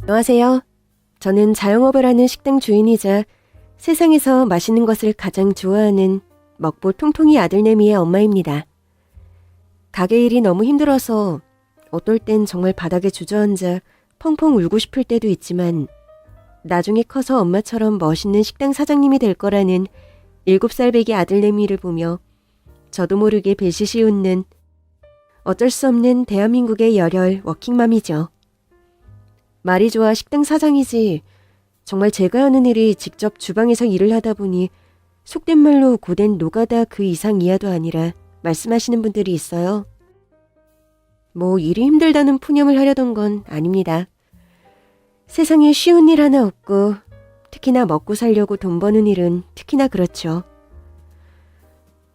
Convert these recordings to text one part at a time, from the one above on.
안녕하세요. 저는 자영업을 하는 식당 주인이자 세상에서 맛있는 것을 가장 좋아하는 먹보 통통이 아들내미의 엄마입니다. 가게 일이 너무 힘들어서 어떨 땐 정말 바닥에 주저앉아 펑펑 울고 싶을 때도 있지만 나중에 커서 엄마처럼 멋있는 식당 사장님이 될 거라는 7살 배기 아들내미를 보며 저도 모르게 배시시 웃는 어쩔 수 없는 대한민국의 열혈 워킹맘이죠. 말이 좋아 식당 사장이지 정말 제가 하는 일이 직접 주방에서 일을 하다 보니 속된 말로 고된 노가다 그 이상 이하도 아니라 말씀하시는 분들이 있어요. 뭐 일이 힘들다는 푸념을 하려던 건 아닙니다. 세상에 쉬운 일 하나 없고 특히나 먹고 살려고 돈 버는 일은 특히나 그렇죠.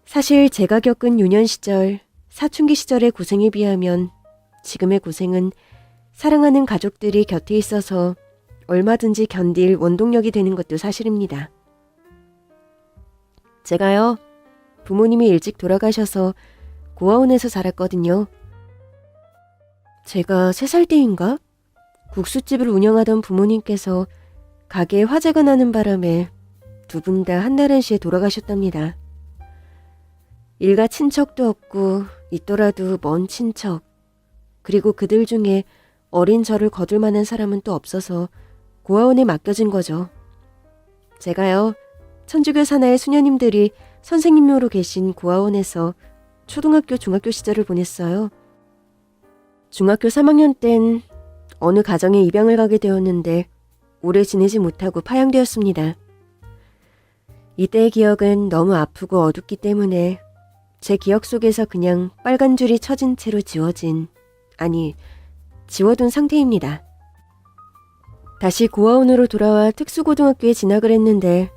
사실 제가 겪은 유년 시절, 사춘기 시절의 고생에 비하면 지금의 고생은 사랑하는 가족들이 곁에 있어서 얼마든지 견딜 원동력이 되는 것도 사실입니다. 제가요, 부모님이 일찍 돌아가셔서 고아원에서 자랐거든요. 제가 3살 때인가? 국수집을 운영하던 부모님께서 가게에 화재가 나는 바람에 두 분 다 한달 한시에 돌아가셨답니다. 일가 친척도 없고 있더라도 먼 친척, 그리고 그들 중에 어린 저를 거둘 만한 사람은 또 없어서 고아원에 맡겨진 거죠. 제가요, 천주교 산하의 수녀님들이 선생님으로 계신 고아원에서 초등학교, 중학교 시절을 보냈어요. 중학교 3학년 땐 어느 가정에 입양을 가게 되었는데 오래 지내지 못하고 파양되었습니다. 이때의 기억은 너무 아프고 어둡기 때문에 제 기억 속에서 그냥 빨간 줄이 쳐진 채로 지워둔 상태입니다. 다시 고아원으로 돌아와 특수고등학교에 진학을 했는데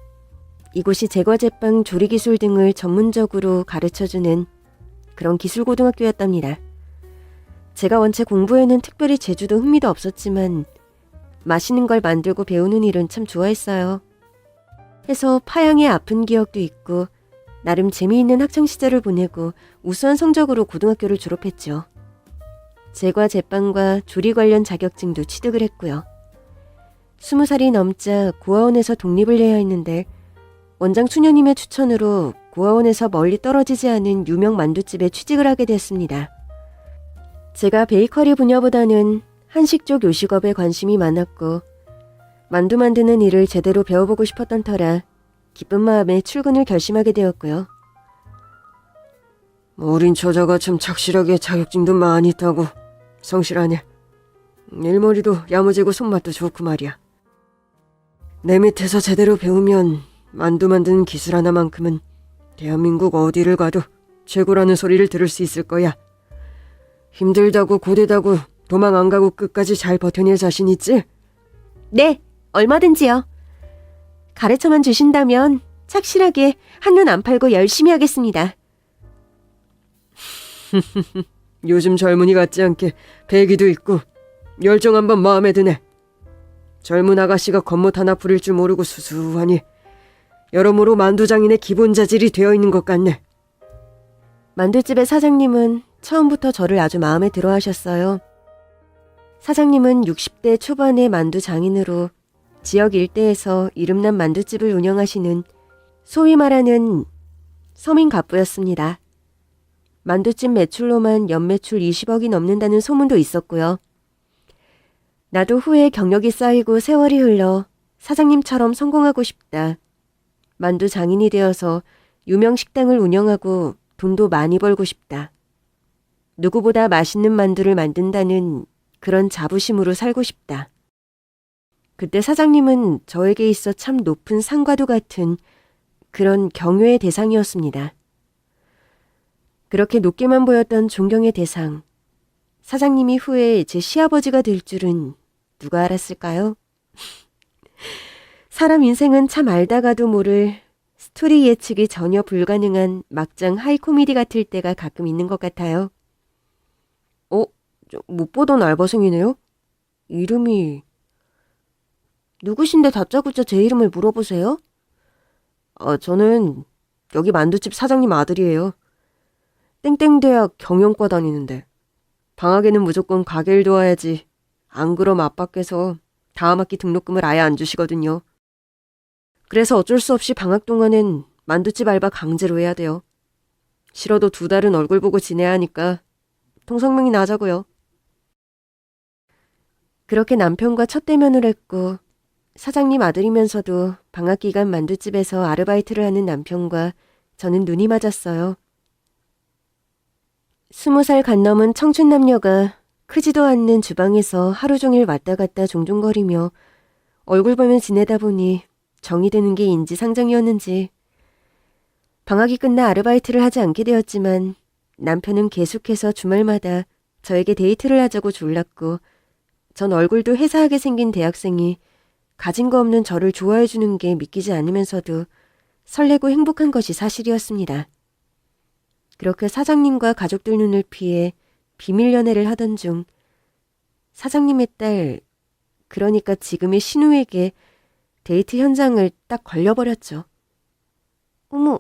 이곳이 제과제빵 조리기술 등을 전문적으로 가르쳐주는 그런 기술고등학교였답니다. 제가 원체 공부에는 특별히 재주도 흥미도 없었지만 맛있는 걸 만들고 배우는 일은 참 좋아했어요. 해서 파양의 아픈 기억도 있고 나름 재미있는 학창시절을 보내고 우수한 성적으로 고등학교를 졸업했죠. 제과 제빵과 조리 관련 자격증도 취득을 했고요. 20살이 넘자 고아원에서 독립을 해야 했는데 원장 수녀님의 추천으로 고아원에서 멀리 떨어지지 않은 유명 만두집에 취직을 하게 됐습니다. 제가 베이커리 분야보다는 한식 쪽 요식업에 관심이 많았고 만두 만드는 일을 제대로 배워보고 싶었던 터라 기쁜 마음에 출근을 결심하게 되었고요. 어린 처자가 참 착실하게 자격증도 많이 있다고. 성실하네. 일머리도 야무지고 손맛도 좋고 말이야. 내 밑에서 제대로 배우면 만두 만드는 기술 하나만큼은 대한민국 어디를 가도 최고라는 소리를 들을 수 있을 거야. 힘들다고 고되다고 도망 안 가고 끝까지 잘 버텨낼 자신 있지? 네, 얼마든지요. 가르쳐만 주신다면 착실하게 한눈 안 팔고 열심히 하겠습니다. 요즘 젊은이 같지 않게 배기도 있고 열정 한번 마음에 드네. 젊은 아가씨가 겉멋 하나 부릴 줄 모르고 수수하니 여러모로 만두장인의 기본 자질이 되어 있는 것 같네. 만두집의 사장님은 처음부터 저를 아주 마음에 들어 하셨어요. 사장님은 60대 초반의 만두 장인으로 지역 일대에서 이름난 만두집을 운영하시는 소위 말하는 서민 갑부였습니다. 만두집 매출로만 연매출 20억이 넘는다는 소문도 있었고요. 나도 후에 경력이 쌓이고 세월이 흘러 사장님처럼 성공하고 싶다. 만두 장인이 되어서 유명 식당을 운영하고 돈도 많이 벌고 싶다. 누구보다 맛있는 만두를 만든다는 그런 자부심으로 살고 싶다. 그때 사장님은 저에게 있어 참 높은 상과도 같은 그런 경외의 대상이었습니다. 그렇게 높게만 보였던 존경의 대상. 사장님이 후에 제 시아버지가 될 줄은 누가 알았을까요? 사람 인생은 참 알다가도 모를 스토리 예측이 전혀 불가능한 막장 하이코미디 같을 때가 가끔 있는 것 같아요. 못 보던 알바생이네요? 이름이... 누구신데 다짜고짜 제 이름을 물어보세요? 저는 여기 만두집 사장님 아들이에요. 땡땡대학 경영과 다니는데 방학에는 무조건 가게를 도와야지. 안 그럼 아빠께서 다음 학기 등록금을 아예 안 주시거든요. 그래서 어쩔 수 없이 방학 동안엔 만두집 알바 강제로 해야 돼요. 싫어도 2달은 얼굴 보고 지내야 하니까 통성명이나 하자고요. 그렇게 남편과 첫 대면을 했고 사장님 아들이면서도 방학 기간 만두집에서 아르바이트를 하는 남편과 저는 눈이 맞았어요. 20살 간 넘은 청춘 남녀가 크지도 않는 주방에서 하루 종일 왔다 갔다 종종거리며 얼굴 보며 지내다 보니 정이 드는 게 인지상정이었는지 방학이 끝나 아르바이트를 하지 않게 되었지만 남편은 계속해서 주말마다 저에게 데이트를 하자고 졸랐고 전 얼굴도 회사하게 생긴 대학생이 가진 거 없는 저를 좋아해 주는 게 믿기지 않으면서도 설레고 행복한 것이 사실이었습니다. 그렇게 사장님과 가족들 눈을 피해 비밀 연애를 하던 중 사장님의 딸, 그러니까 지금의 신우에게 데이트 현장을 딱 걸려버렸죠. 어머,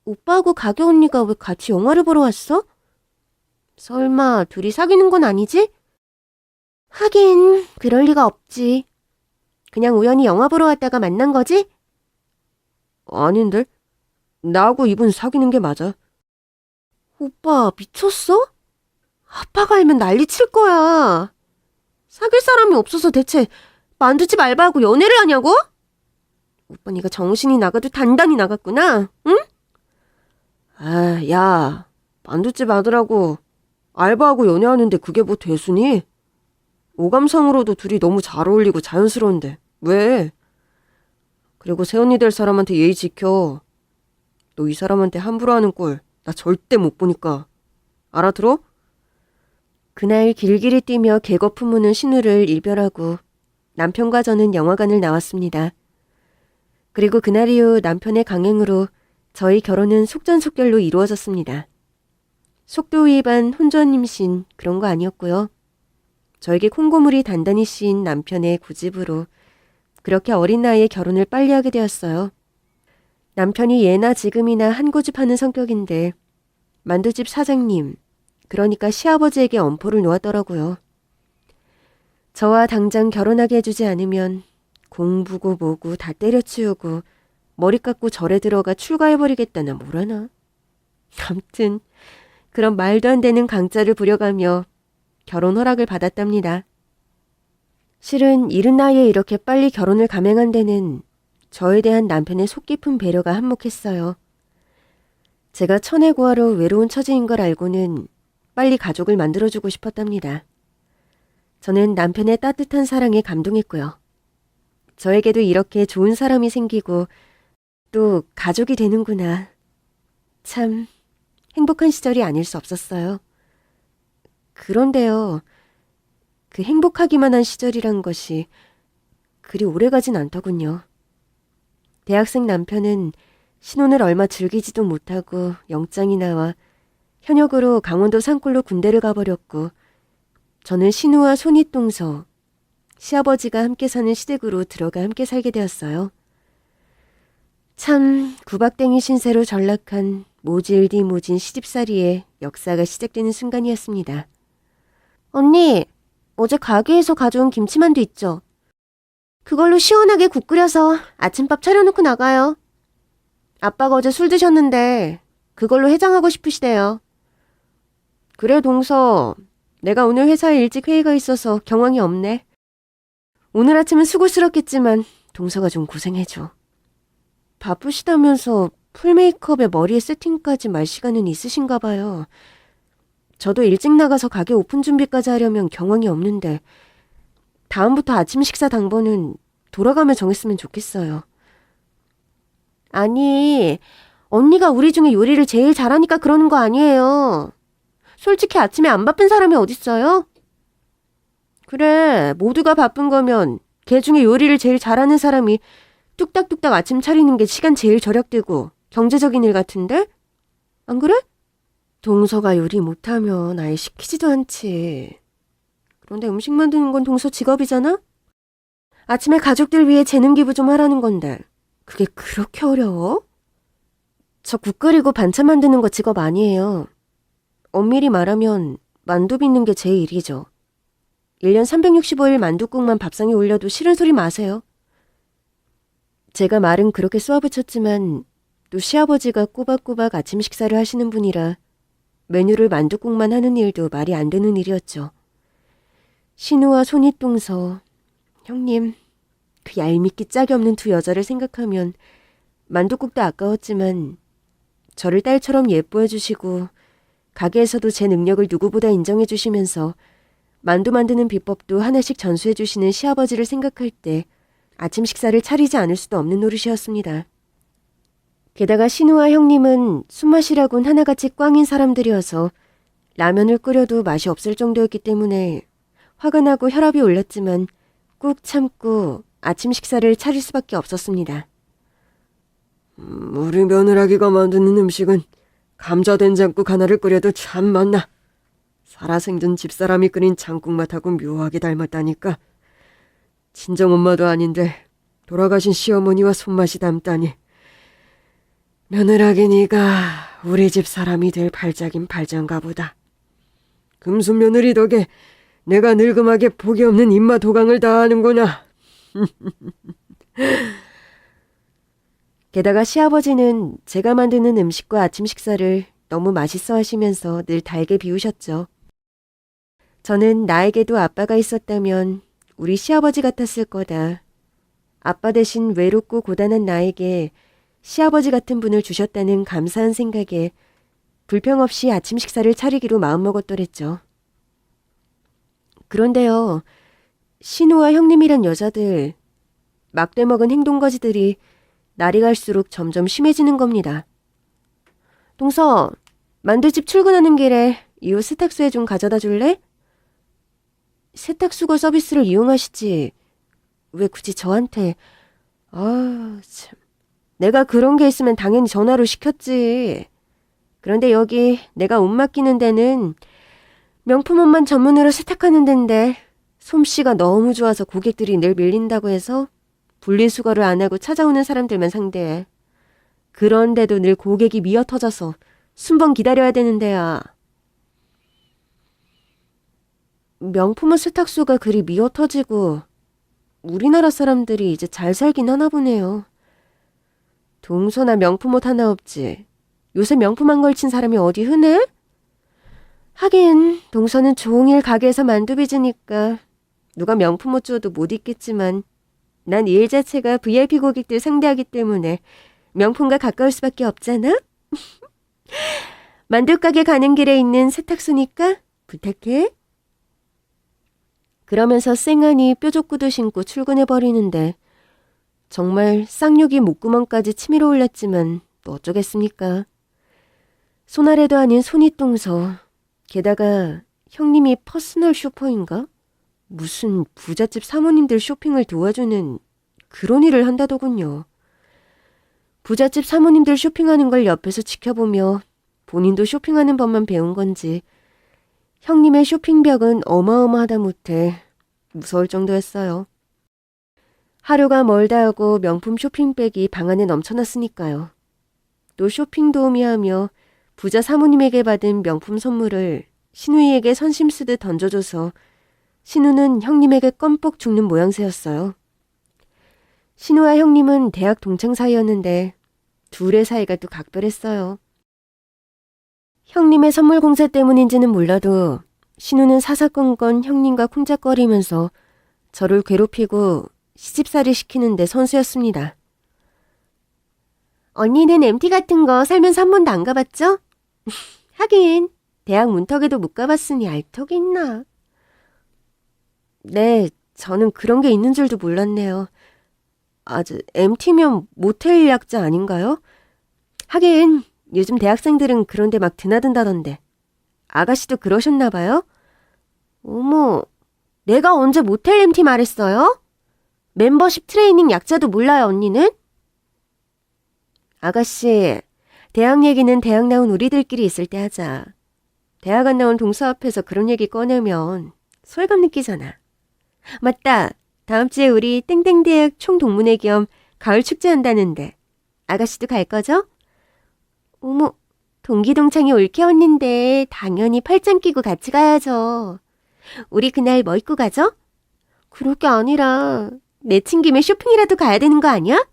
오빠하고 가게 언니가 왜 같이 영화를 보러 왔어? 설마 둘이 사귀는 건 아니지? 하긴 그럴 리가 없지. 그냥 우연히 영화 보러 왔다가 만난 거지? 아닌데? 나하고 이분 사귀는 게 맞아. 오빠 미쳤어? 아빠가 알면 난리 칠 거야. 사귈 사람이 없어서 대체 만두집 알바하고 연애를 하냐고? 오빠 네가 정신이 나가도 단단히 나갔구나, 응? 아, 야, 만두집 아들하고 알바하고 연애하는데 그게 뭐 대수니? 오감상으로도 둘이 너무 잘 어울리고 자연스러운데 왜? 그리고 새언니 될 사람한테 예의 지켜. 너 이 사람한테 함부로 하는 꼴 나 절대 못 보니까. 알아들어? 그날 길길이 뛰며 개거품 무는 신우를 일별하고 남편과 저는 영화관을 나왔습니다. 그리고 그날 이후 남편의 강행으로 저희 결혼은 속전속결로 이루어졌습니다. 속도 위반, 혼전 임신 그런 거 아니었고요. 저에게 콩고물이 단단히 씌인 남편의 고집으로 그렇게 어린 나이에 결혼을 빨리 하게 되었어요. 남편이 예나 지금이나 한 고집하는 성격인데 만두집 사장님, 그러니까 시아버지에게 엄포를 놓았더라고요. 저와 당장 결혼하게 해주지 않으면 공부고 뭐고 다 때려치우고 머리 깎고 절에 들어가 출가해버리겠다나 뭐라나. 아무튼 그런 말도 안 되는 강짜를 부려가며 결혼 허락을 받았답니다. 실은 이른 나이에 이렇게 빨리 결혼을 감행한 데는 저에 대한 남편의 속 깊은 배려가 한몫했어요. 제가 천혜고아로 외로운 처지인 걸 알고는 빨리 가족을 만들어주고 싶었답니다. 저는 남편의 따뜻한 사랑에 감동했고요. 저에게도 이렇게 좋은 사람이 생기고 또 가족이 되는구나. 참 행복한 시절이 아닐 수 없었어요. 그런데요, 그 행복하기만 한 시절이란 것이 그리 오래가진 않더군요. 대학생 남편은 신혼을 얼마 즐기지도 못하고 영장이 나와 현역으로 강원도 산골로 군대를 가버렸고 저는 신우와 손윗동서, 시아버지가 함께 사는 시댁으로 들어가 함께 살게 되었어요. 참 구박댕이 신세로 전락한 모질디모진 시집살이의 역사가 시작되는 순간이었습니다. 언니, 어제 가게에서 가져온 김치만두 있죠? 그걸로 시원하게 국 끓여서 아침밥 차려놓고 나가요. 아빠가 어제 술 드셨는데 그걸로 해장하고 싶으시대요. 그래 동서, 내가 오늘 회사에 일찍 회의가 있어서 경황이 없네. 오늘 아침은 수고스럽겠지만 동서가 좀 고생해줘. 바쁘시다면서 풀메이크업에 머리에 세팅까지 말 시간은 있으신가 봐요. 저도 일찍 나가서 가게 오픈 준비까지 하려면 경황이 없는데 다음부터 아침 식사 당번은 돌아가며 정했으면 좋겠어요. 아니, 언니가 우리 중에 요리를 제일 잘하니까 그러는 거 아니에요. 솔직히 아침에 안 바쁜 사람이 어딨어요? 그래, 모두가 바쁜 거면 걔 중에 요리를 제일 잘하는 사람이 뚝딱뚝딱 아침 차리는 게 시간 제일 절약되고 경제적인 일 같은데? 안 그래? 동서가 요리 못하면 아예 시키지도 않지. 그런데 음식 만드는 건 동서 직업이잖아? 아침에 가족들 위해 재능 기부 좀 하라는 건데 그게 그렇게 어려워? 저 국 끓이고 반찬 만드는 거 직업 아니에요. 엄밀히 말하면 만두 빚는 게 제 일이죠. 1년 365일 만둣국만 밥상에 올려도 싫은 소리 마세요. 제가 말은 그렇게 쏘아붙였지만 또 시아버지가 꼬박꼬박 아침 식사를 하시는 분이라 메뉴를 만둣국만 하는 일도 말이 안 되는 일이었죠. 신우와 손윗동서, 형님, 그 얄밉기 짝이 없는 두 여자를 생각하면 만둣국도 아까웠지만 저를 딸처럼 예뻐해 주시고 가게에서도 제 능력을 누구보다 인정해 주시면서 만두 만드는 비법도 하나씩 전수해 주시는 시아버지를 생각할 때 아침 식사를 차리지 않을 수도 없는 노릇이었습니다. 게다가 신우와 형님은 숨맛이라곤 하나같이 꽝인 사람들이어서 라면을 끓여도 맛이 없을 정도였기 때문에 화가 나고 혈압이 올랐지만 꾹 참고 아침 식사를 차릴 수밖에 없었습니다. 우리 며느라기가 만드는 음식은 감자 된장국 하나를 끓여도 참 맛나. 살아생전 집사람이 끓인 장국 맛하고 묘하게 닮았다니까. 친정엄마도 아닌데 돌아가신 시어머니와 손맛이 닮다니. 며느라기 네가 우리 집 사람이 될 발작인 발장가 보다. 금순 며느리 덕에 내가 늙음하게 복이 없는 입맛 호강을 다 하는구나. 게다가 시아버지는 제가 만드는 음식과 아침 식사를 너무 맛있어 하시면서 늘 달게 비우셨죠. 저는 나에게도 아빠가 있었다면 우리 시아버지 같았을 거다. 아빠 대신 외롭고 고단한 나에게 시아버지 같은 분을 주셨다는 감사한 생각에 불평 없이 아침 식사를 차리기로 마음먹었더랬죠. 그런데요, 신우와 형님이란 여자들, 막대 먹은 행동거지들이 날이 갈수록 점점 심해지는 겁니다. 동서, 만두집 출근하는 길에 이웃 세탁소에 좀 가져다 줄래? 세탁수거 서비스를 이용하시지. 왜 굳이 저한테. 아, 참. 내가 그런 게 있으면 당연히 전화로 시켰지. 그런데 여기 내가 옷 맡기는 데는 명품 옷만 전문으로 세탁하는 데인데 솜씨가 너무 좋아서 고객들이 늘 밀린다고 해서 분리수거를 안 하고 찾아오는 사람들만 상대해. 그런데도 늘 고객이 미어 터져서 순번 기다려야 되는 데야. 명품옷 세탁소가 그리 미어 터지고 우리나라 사람들이 이제 잘 살긴 하나 보네요. 동서나 명품옷 하나 없지. 요새 명품 안 걸친 사람이 어디 흔해? 하긴 동서는 종일 가게에서 만두 빚으니까 누가 명품옷 줘도 못 입겠지만 난 일 자체가 VIP 고객들 상대하기 때문에 명품과 가까울 수밖에 없잖아? 만두가게 가는 길에 있는 세탁소니까 부탁해. 그러면서 쌩하니 뾰족구두 신고 출근해버리는데 정말 쌍욕이 목구멍까지 치밀어 올랐지만 또 어쩌겠습니까. 손아래도 아닌 손윗동서, 게다가 형님이 퍼스널 쇼퍼인가? 무슨 부잣집 사모님들 쇼핑을 도와주는 그런 일을 한다더군요. 부잣집 사모님들 쇼핑하는 걸 옆에서 지켜보며 본인도 쇼핑하는 법만 배운 건지 형님의 쇼핑벽은 어마어마하다 못해 무서울 정도였어요. 하루가 멀다 하고 명품 쇼핑백이 방 안에 넘쳐났으니까요. 또 쇼핑 도우미 하며 부자 사모님에게 받은 명품 선물을 신우이에게 선심 쓰듯 던져줘서 신우는 형님에게 껌뻑 죽는 모양새였어요. 신우와 형님은 대학 동창 사이였는데 둘의 사이가 또 각별했어요. 형님의 선물 공세 때문인지는 몰라도 신우는 사사건건 형님과 쿵짝거리면서 저를 괴롭히고 시집살이 시키는데 선수였습니다. 언니는 MT 같은 거 살면서 한 번도 안 가봤죠? 하긴 대학 문턱에도 못 가봤으니 알 턱이 있나. 네, 저는 그런 게 있는 줄도 몰랐네요. MT면 모텔 약자 아닌가요? 하긴 요즘 대학생들은 그런데 막 드나든다던데. 아가씨도 그러셨나 봐요? 어머, 내가 언제 모텔 MT 말했어요? 멤버십 트레이닝 약자도 몰라요, 언니는? 아가씨, 대학 얘기는 대학 나온 우리들끼리 있을 때 하자. 대학 안 나온 동서 앞에서 그런 얘기 꺼내면 소외감 느끼잖아. 맞다. 다음 주에 우리 땡땡대학 총동문회 겸 가을 축제 한다는데 아가씨도 갈 거죠? 어머, 동기동창이 올케 언니인데 당연히 팔짱 끼고 같이 가야죠. 우리 그날 뭐 입고 가죠? 그럴 게 아니라 내친 김에 쇼핑이라도 가야 되는 거 아니야?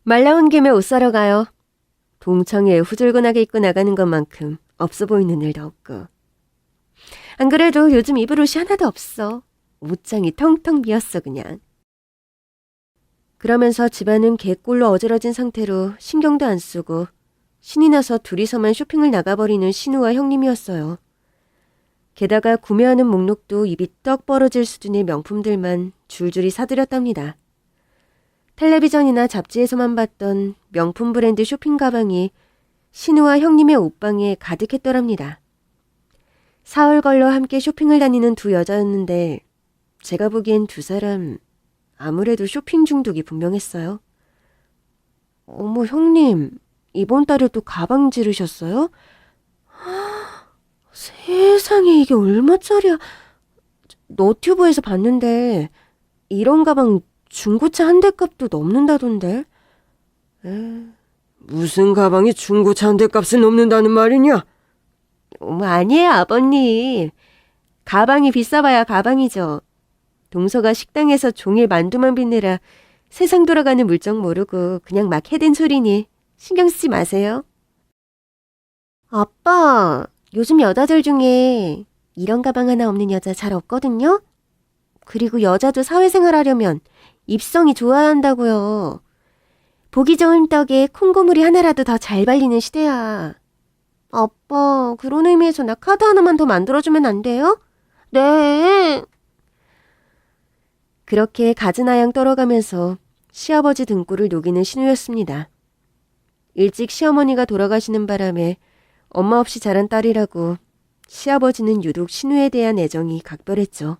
말 나온 김에 옷 사러 가요. 동창회 후줄근하게 입고 나가는 것만큼 없어 보이는 일도 없고. 안 그래도 요즘 입을 옷이 하나도 없어. 옷장이 텅텅 비었어 그냥. 그러면서 집안은 개꼴로 어지러진 상태로 신경도 안 쓰고 신이 나서 둘이서만 쇼핑을 나가버리는 신우와 형님이었어요. 게다가 구매하는 목록도 입이 떡 벌어질 수준의 명품들만 줄줄이 사들였답니다. 텔레비전이나 잡지에서만 봤던 명품 브랜드 쇼핑 가방이 신우와 형님의 옷방에 가득했더랍니다. 사흘 걸러 함께 쇼핑을 다니는 두 여자였는데 제가 보기엔 두 사람 아무래도 쇼핑 중독이 분명했어요. 어머 형님, 이번 달에 또 가방 지르셨어요? 세상에 이게 얼마짜리야. 너튜브에서 봤는데 이런 가방 중고차 한 대 값도 넘는다던데. 무슨 가방이 중고차 한 대 값을 넘는다는 말이냐? 어머 아니에요 아버님. 가방이 비싸봐야 가방이죠. 동서가 식당에서 종일 만두만 빚느라 세상 돌아가는 물정 모르고 그냥 막 해댄 소리니 신경 쓰지 마세요. 아빠, 요즘 여자들 중에 이런 가방 하나 없는 여자 잘 없거든요? 그리고 여자도 사회생활 하려면 입성이 좋아야 한다고요. 보기 좋은 떡에 콩고물이 하나라도 더 잘 발리는 시대야. 아빠, 그런 의미에서 나 카드 하나만 더 만들어주면 안 돼요? 네. 그렇게 가즈나양 떨어가면서 시아버지 등골을 녹이는 신우였습니다. 일찍 시어머니가 돌아가시는 바람에 엄마 없이 자란 딸이라고 시아버지는 유독 신우에 대한 애정이 각별했죠.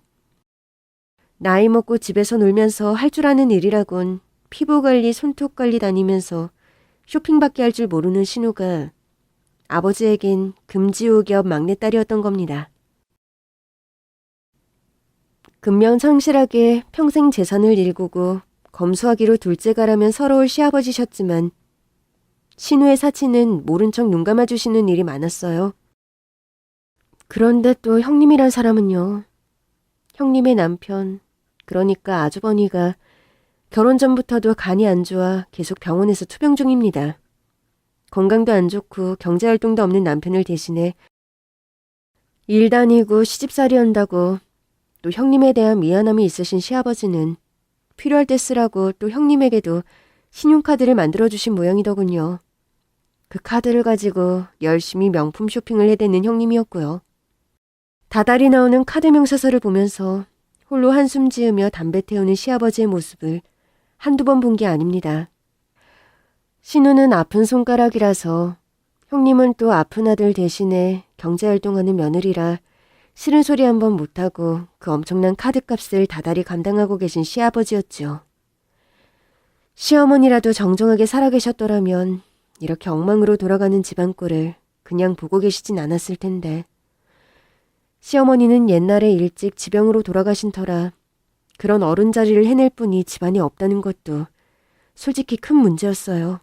나이 먹고 집에서 놀면서 할 줄 아는 일이라곤 피부관리, 손톱관리 다니면서 쇼핑밖에 할 줄 모르는 신우가 아버지에겐 금지호 겹 막내딸이었던 겁니다. 근면성실하게 평생 재산을 일구고 검소하기로 둘째가라면 서러울 시아버지셨지만 신우의 사치는 모른 척 눈 감아주시는 일이 많았어요. 그런데 또 형님이란 사람은요. 형님의 남편, 그러니까 아주버니가 결혼 전부터도 간이 안 좋아 계속 병원에서 투병 중입니다. 건강도 안 좋고 경제활동도 없는 남편을 대신해 일 다니고 시집살이 한다고 또 형님에 대한 미안함이 있으신 시아버지는 필요할 때 쓰라고 또 형님에게도 신용카드를 만들어주신 모양이더군요. 그 카드를 가지고 열심히 명품 쇼핑을 해대는 형님이었고요. 다달이 나오는 카드 명사서를 보면서 홀로 한숨 지으며 담배 태우는 시아버지의 모습을 한두 번 본 게 아닙니다. 신우는 아픈 손가락이라서 형님은 또 아픈 아들 대신에 경제활동하는 며느리라 싫은 소리 한 번 못하고 그 엄청난 카드값을 다달이 감당하고 계신 시아버지였죠. 시어머니라도 정정하게 살아계셨더라면 이렇게 엉망으로 돌아가는 집안꼴을 그냥 보고 계시진 않았을 텐데. 시어머니는 옛날에 일찍 지병으로 돌아가신 터라 그런 어른 자리를 해낼 분이 집안에 없다는 것도 솔직히 큰 문제였어요.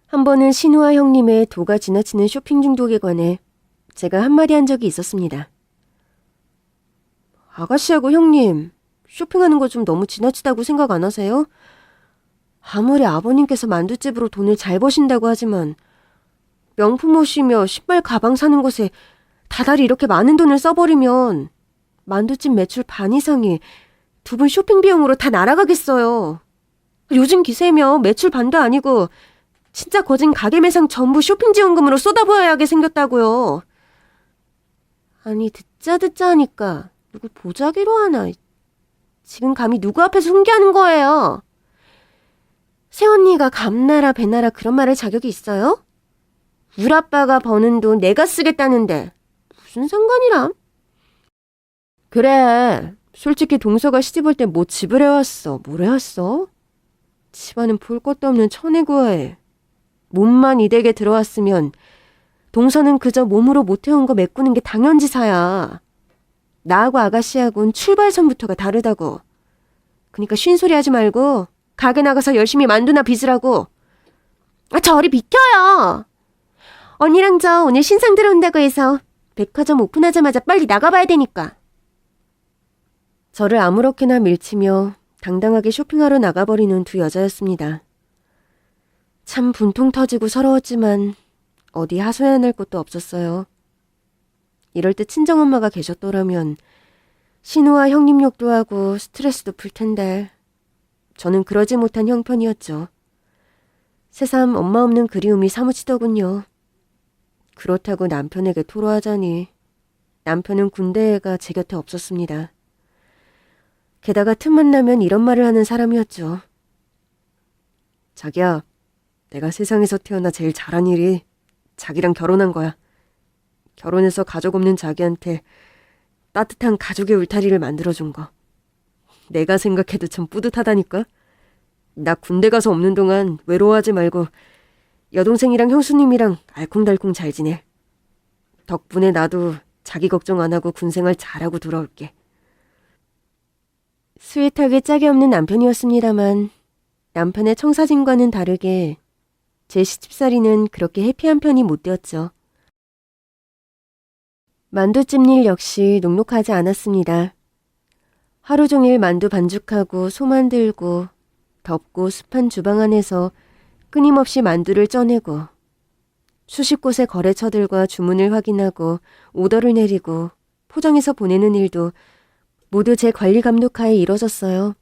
한 번은 신우와 형님의 도가 지나치는 쇼핑 중독에 관해 제가 한마디 한 적이 있었습니다. 아가씨하고 형님, 쇼핑하는 거 좀 너무 지나치다고 생각 안 하세요? 아무리 아버님께서 만두집으로 돈을 잘 버신다고 하지만 명품 옷이며 신발 가방 사는 것에 다달이 이렇게 많은 돈을 써버리면 만두집 매출 반 이상이 두 분 쇼핑 비용으로 다 날아가겠어요. 요즘 기세면 매출 반도 아니고 진짜 거진 가게 매상 전부 쇼핑 지원금으로 쏟아부어야 하게 생겼다고요. 아니 듣자 하니까 누구 보자기로 하나. 지금 감히 누구 앞에서 훈계하는 거예요. 새언니가 감나라 배나라 그런 말할 자격이 있어요? 우리 아빠가 버는 돈 내가 쓰겠다는데 무슨 상관이람? 그래, 솔직히 동서가 시집올 때 뭐 집을 해왔어, 뭘 해왔어? 집안은 볼 것도 없는 천혜구화에 몸만 이 댁에 들어왔으면 동서는 그저 몸으로 못해온 거 메꾸는 게 당연지사야. 나하고 아가씨하고는 출발선부터가 다르다고. 그러니까 쉰소리 하지 말고 가게 나가서 열심히 만두나 빚으라고. 저리 비켜요. 언니랑 저 오늘 신상 들어온다고 해서 백화점 오픈하자마자 빨리 나가봐야 되니까. 저를 아무렇게나 밀치며 당당하게 쇼핑하러 나가버리는 두 여자였습니다. 참 분통 터지고 서러웠지만 어디 하소연할 곳도 없었어요. 이럴 때 친정엄마가 계셨더라면 신우와 형님 욕도 하고 스트레스도 풀 텐데 저는 그러지 못한 형편이었죠. 새삼 엄마 없는 그리움이 사무치더군요. 그렇다고 남편에게 토로하자니 남편은 군대가 제 곁에 없었습니다. 게다가 틈만 나면 이런 말을 하는 사람이었죠. 자기야, 내가 세상에서 태어나 제일 잘한 일이 자기랑 결혼한 거야. 결혼해서 가족 없는 자기한테 따뜻한 가족의 울타리를 만들어준 거. 내가 생각해도 참 뿌듯하다니까. 나 군대 가서 없는 동안 외로워하지 말고 여동생이랑 형수님이랑 알콩달콩 잘 지내. 덕분에 나도 자기 걱정 안 하고 군생활 잘하고 돌아올게. 스윗하게 짝이 없는 남편이었습니다만 남편의 청사진과는 다르게 제 시집살이는 그렇게 해피한 편이 못 되었죠. 만두집 일 역시 녹록하지 않았습니다. 하루 종일 만두 반죽하고 소 만들고 덥고 습한 주방 안에서 끊임없이 만두를 쪄내고 수십 곳의 거래처들과 주문을 확인하고 오더를 내리고 포장해서 보내는 일도 모두 제 관리 감독하에 이뤄졌어요.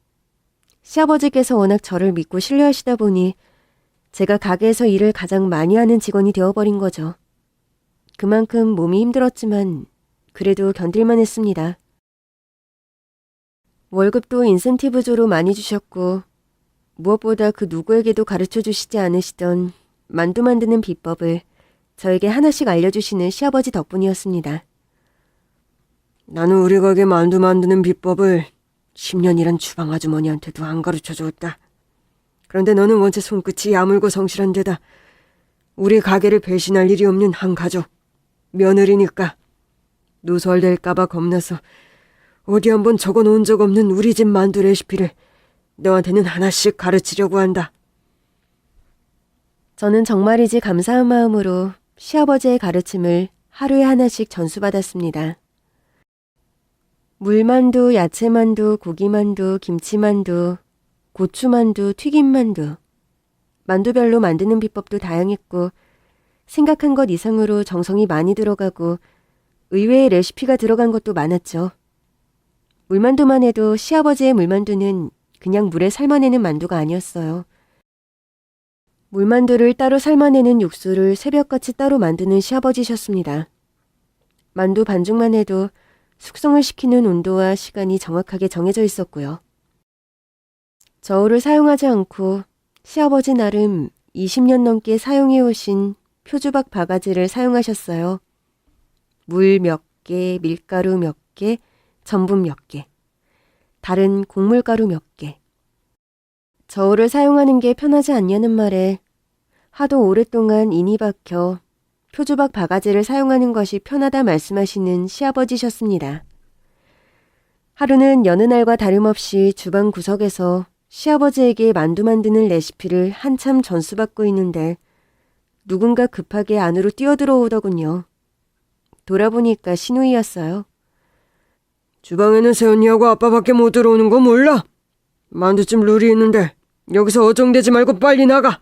시아버지께서 워낙 저를 믿고 신뢰하시다 보니 제가 가게에서 일을 가장 많이 하는 직원이 되어버린 거죠. 그만큼 몸이 힘들었지만 그래도 견딜만 했습니다. 월급도 인센티브조로 많이 주셨고 무엇보다 그 누구에게도 가르쳐 주시지 않으시던 만두 만드는 비법을 저에게 하나씩 알려주시는 시아버지 덕분이었습니다. 나는 우리 가게 만두 만드는 비법을 10년이란 주방 아주머니한테도 안 가르쳐 줬다. 그런데 너는 원체 손끝이 야물고 성실한 데다 우리 가게를 배신할 일이 없는 한 가족, 며느리니까 누설될까봐 겁나서 어디 한번 적어놓은 적 없는 우리 집 만두 레시피를 너한테는 하나씩 가르치려고 한다. 저는 정말이지 감사한 마음으로 시아버지의 가르침을 하루에 하나씩 전수받았습니다. 물만두, 야채만두, 고기만두, 김치만두, 고추만두, 튀김만두. 만두별로 만드는 비법도 다양했고 생각한 것 이상으로 정성이 많이 들어가고 의외의 레시피가 들어간 것도 많았죠. 물만두만 해도 시아버지의 물만두는 그냥 물에 삶아내는 만두가 아니었어요. 물만두를 따로 삶아내는 육수를 새벽같이 따로 만드는 시아버지셨습니다. 만두 반죽만 해도 숙성을 시키는 온도와 시간이 정확하게 정해져 있었고요. 저울을 사용하지 않고 시아버지 나름 20년 넘게 사용해 오신 표주박 바가지를 사용하셨어요. 물 몇 개, 밀가루 몇 개, 전분 몇 개, 다른 곡물가루 몇 개. 저울을 사용하는 게 편하지 않냐는 말에 하도 오랫동안 인이 박혀 표주박 바가지를 사용하는 것이 편하다 말씀하시는 시아버지셨습니다. 하루는 여느 날과 다름없이 주방 구석에서 시아버지에게 만두 만드는 레시피를 한참 전수받고 있는데 누군가 급하게 안으로 뛰어들어오더군요. 돌아보니까 신우이였어요. 주방에는 새언니하고 아빠밖에 못 들어오는 거 몰라? 만두집 룰이 있는데 여기서 어정되지 말고 빨리 나가.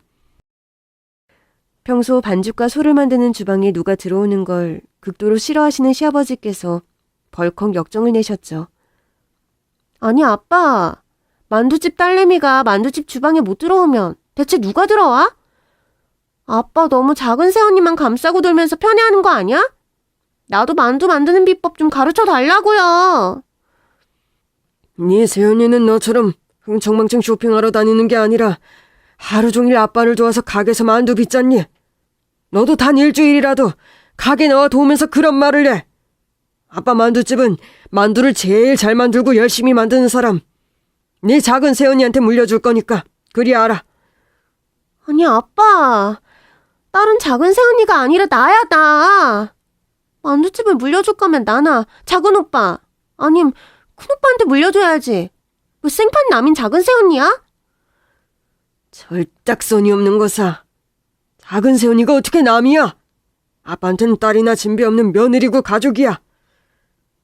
평소 반죽과 소를 만드는 주방에 누가 들어오는 걸 극도로 싫어하시는 시아버지께서 벌컥 역정을 내셨죠. 아니 아빠, 만두집 딸내미가 만두집 주방에 못 들어오면 대체 누가 들어와? 아빠 너무 작은 새언니만 감싸고 돌면서 편애하는 거 아니야? 나도 만두 만드는 비법 좀 가르쳐 달라고요. 네 새언니는 너처럼 흥청망청 쇼핑하러 다니는 게 아니라 하루 종일 아빠를 도와서 가게에서 만두 빚잖니? 너도 단 일주일이라도 가게 나와 도우면서 그런 말을 해. 아빠 만두집은 만두를 제일 잘 만들고 열심히 만드는 사람, 네 작은 새언니한테 물려줄 거니까 그리 알아. 아니 아빠, 딸은 작은 새언니가 아니라 나야 나. 만두집을 물려줄 거면 나나 작은 오빠 아님 큰오빠한테 물려줘야지. 왜 생판 남인 작은 새언니야? 절딱선이 없는 거사. 작은 새언니가 어떻게 남이야? 아빠한테는 딸이나 진배 없는 며느리고 가족이야.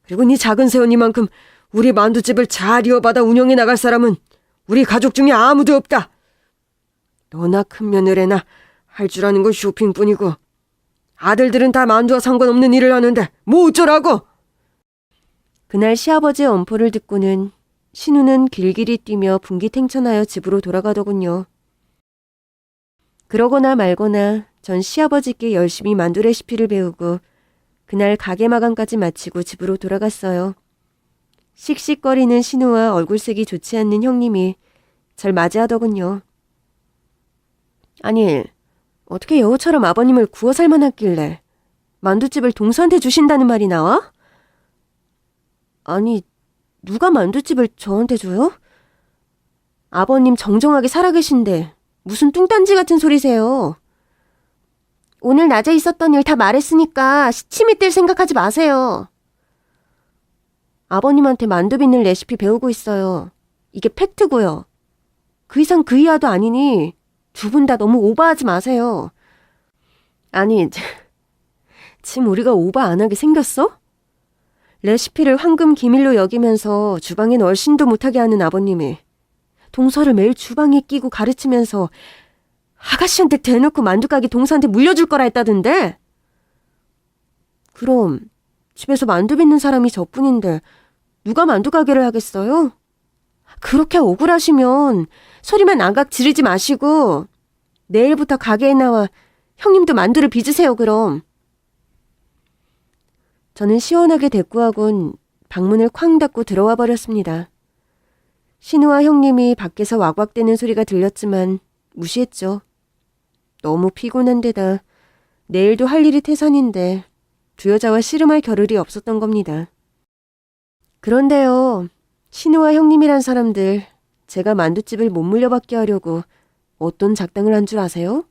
그리고 네 작은 새언니만큼 우리 만두집을 잘 이어받아 운영해 나갈 사람은 우리 가족 중에 아무도 없다. 너나 큰 며느리나 할 줄 아는 건 쇼핑뿐이고 아들들은 다 만두와 상관없는 일을 하는데 뭐 어쩌라고. 그날 시아버지의 엄포를 듣고는 신우는 길길이 뛰며 분기탱천하여 집으로 돌아가더군요. 그러거나 말거나 전 시아버지께 열심히 만두 레시피를 배우고 그날 가게 마감까지 마치고 집으로 돌아갔어요. 씩씩거리는 신우와 얼굴색이 좋지 않는 형님이 절 맞이하더군요. 아니, 어떻게 여우처럼 아버님을 구워 살만했길래 만두집을 동서한테 주신다는 말이 나와? 아니, 누가 만두집을 저한테 줘요? 아버님 정정하게 살아계신데 무슨 뚱딴지 같은 소리세요. 오늘 낮에 있었던 일 다 말했으니까 시치미 뗄 생각하지 마세요. 아버님한테 만두 빚는 레시피 배우고 있어요. 이게 팩트고요. 그 이상 그 이하도 아니니 두 분 다 너무 오버하지 마세요. 아니, 지금 우리가 오버 안 하게 생겼어? 레시피를 황금 기밀로 여기면서 주방엔 얼씬도 못하게 하는 아버님이 동서를 매일 주방에 끼고 가르치면서 아가씨한테 대놓고 만두가게 동서한테 물려줄 거라 했다던데? 그럼 집에서 만두 빚는 사람이 저뿐인데 누가 만두가게를 하겠어요? 그렇게 억울하시면 소리만 안각 지르지 마시고 내일부터 가게에 나와 형님도 만두를 빚으세요 그럼. 저는 시원하게 대꾸하곤 방문을 쾅 닫고 들어와 버렸습니다. 신우와 형님이 밖에서 왁왁대는 소리가 들렸지만 무시했죠. 너무 피곤한 데다 내일도 할 일이 태산인데 두 여자와 씨름할 겨를이 없었던 겁니다. 그런데요, 신우와 형님이란 사람들 제가 만두집을 못 물려받게 하려고 어떤 작당을 한 줄 아세요?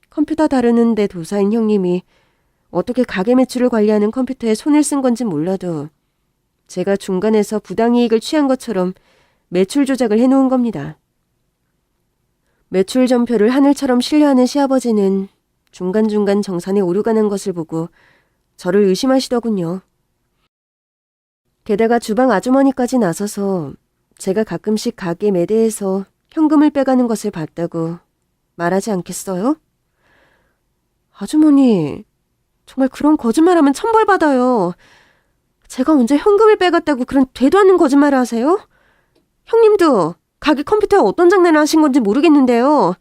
컴퓨터 다루는데 도사인 형님이 어떻게 가게 매출을 관리하는 컴퓨터에 손을 쓴 건진 몰라도 제가 중간에서 부당이익을 취한 것처럼 매출 조작을 해놓은 겁니다. 매출 전표를 하늘처럼 신뢰하는 시아버지는 중간중간 정산에 오류가 난 것을 보고 저를 의심하시더군요. 게다가 주방 아주머니까지 나서서 제가 가끔씩 가게 매대에서 현금을 빼가는 것을 봤다고 말하지 않겠어요? 아주머니, 정말 그런 거짓말하면 천벌받아요. 제가 언제 현금을 빼갔다고 그런 되도 않는 거짓말을 하세요? 형님도 가게 컴퓨터에 어떤 장난을 하신 건지 모르겠는데요.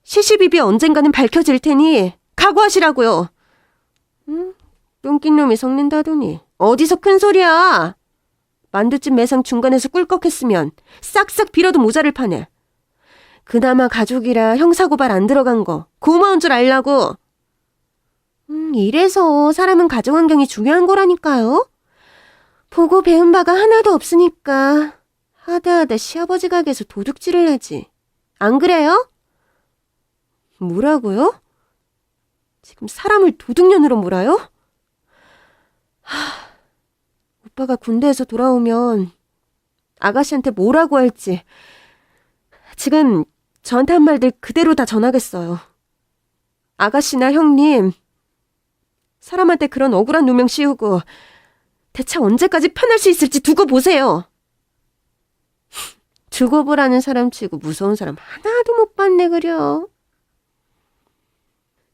시시비비 언젠가는 밝혀질 테니 각오하시라고요. 똥낀 놈이 섞는다더니 어디서 큰 소리야. 만두집 매상 중간에서 꿀꺽했으면 싹싹 빌어도 모자를 파네. 그나마 가족이라 형사고발 안 들어간 거 고마운 줄 알라고. 이래서 사람은 가정환경이 중요한 거라니까요. 보고 배운 바가 하나도 없으니까 하다하다 시아버지 가게에서 도둑질을 하지. 안 그래요? 뭐라고요? 지금 사람을 도둑년으로 몰아요? 오빠가 군대에서 돌아오면 아가씨한테 뭐라고 할지 지금 저한테 한 말들 그대로 다 전하겠어요. 아가씨나 형님, 사람한테 그런 억울한 누명 씌우고 대체 언제까지 편할 수 있을지 두고 보세요. 두고 보라는 사람 치고 무서운 사람 하나도 못 봤네 그려.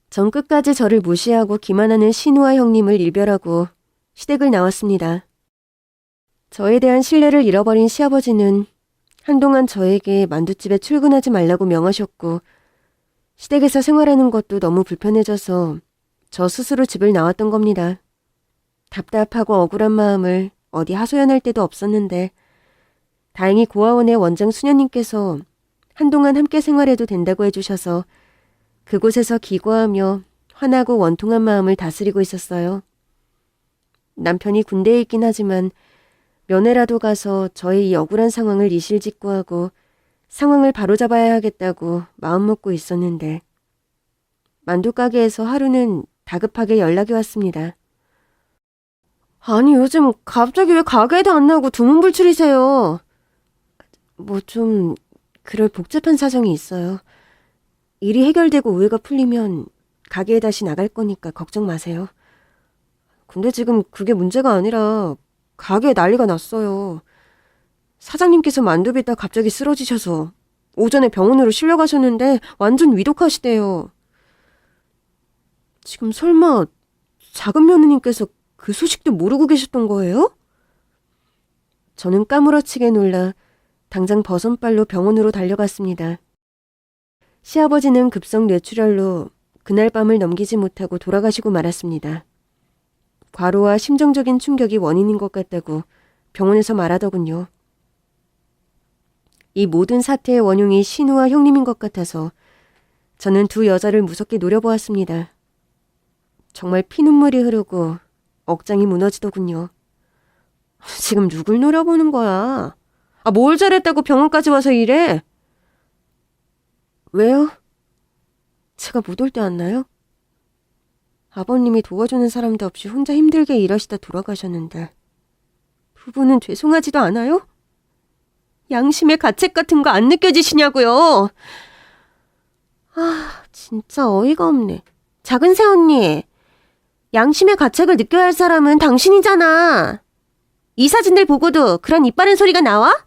전 끝까지 저를 무시하고 기만하는 신우와 형님을 일별하고 시댁을 나왔습니다. 저에 대한 신뢰를 잃어버린 시아버지는 한동안 저에게 만두집에 출근하지 말라고 명하셨고 시댁에서 생활하는 것도 너무 불편해져서 저 스스로 집을 나왔던 겁니다. 답답하고 억울한 마음을 어디 하소연할 데도 없었는데 다행히 고아원의 원장 수녀님께서 한동안 함께 생활해도 된다고 해주셔서 그곳에서 기거하며 화나고 원통한 마음을 다스리고 있었어요. 남편이 군대에 있긴 하지만 면회라도 가서 저의 이 억울한 상황을 이실직고하고 상황을 바로잡아야 하겠다고 마음먹고 있었는데 만두가게에서 하루는 다급하게 연락이 왔습니다. 아니 요즘 갑자기 왜 가게에도 안 나오고 두문불출이세요? 뭐 좀 그럴 복잡한 사정이 있어요. 일이 해결되고 오해가 풀리면 가게에 다시 나갈 거니까 걱정 마세요. 근데 지금 그게 문제가 아니라 가게에 난리가 났어요. 사장님께서 만두 빚다 갑자기 쓰러지셔서 오전에 병원으로 실려가셨는데 완전 위독하시대요. 지금 설마 작은 며느님께서 그 소식도 모르고 계셨던 거예요? 저는 까무러치게 놀라 당장 버선발로 병원으로 달려갔습니다. 시아버지는 급성 뇌출혈로 그날 밤을 넘기지 못하고 돌아가시고 말았습니다. 과로와 심정적인 충격이 원인인 것 같다고 병원에서 말하더군요. 이 모든 사태의 원흉이 신우와 형님인 것 같아서 저는 두 여자를 무섭게 노려보았습니다. 정말 피눈물이 흐르고 억장이 무너지더군요. 지금 누굴 노려보는 거야? 뭘 잘했다고 병원까지 와서 이래? 왜요? 제가 못 올 때 왔나요? 아버님이 도와주는 사람도 없이 혼자 힘들게 일하시다 돌아가셨는데 부부는 죄송하지도 않아요? 양심의 가책 같은 거 안 느껴지시냐고요? 진짜 어이가 없네. 작은 새언니, 양심의 가책을 느껴야 할 사람은 당신이잖아. 이 사진들 보고도 그런 이빠른 소리가 나와?